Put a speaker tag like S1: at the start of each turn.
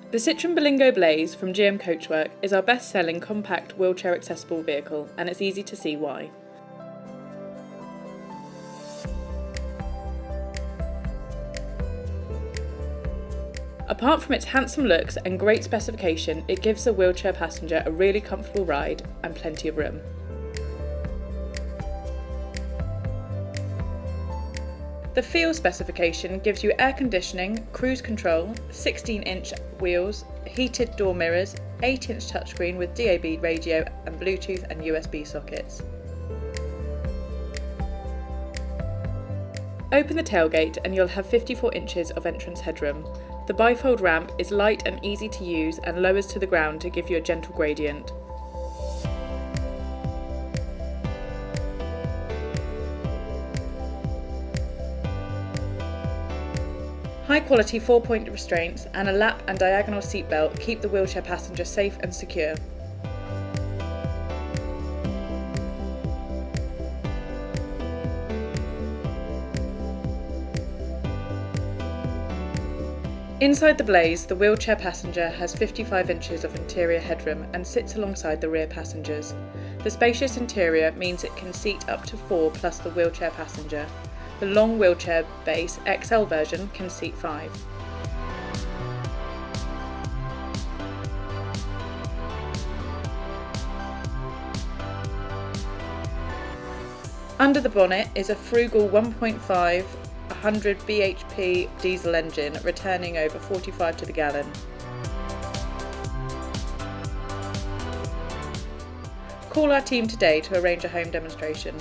S1: The Citroen Berlingo Blaze from GM Coachwork is our best-selling compact wheelchair-accessible vehicle, and it's easy to see why. Apart from its handsome looks and great specification, it gives the wheelchair passenger a really comfortable ride and plenty of room. The feel specification gives you air conditioning, cruise control, 16-inch wheels, heated door mirrors, 8-inch touchscreen with DAB radio and Bluetooth and USB sockets. Open the tailgate and you'll have 54 inches of entrance headroom. The bifold ramp is light and easy to use and lowers to the ground to give you a gentle gradient. High quality 4-point restraints and a lap and diagonal seatbelt keep the wheelchair passenger safe and secure. Inside the Blaze, the wheelchair passenger has 55 inches of interior headroom and sits alongside the rear passengers. The spacious interior means it can seat up to 4 plus the wheelchair passenger. The long wheelchair base XL version can seat 5. Under the bonnet is a frugal 1.5 100 bhp diesel engine returning over 45 to the gallon. Call our team today to arrange a home demonstration.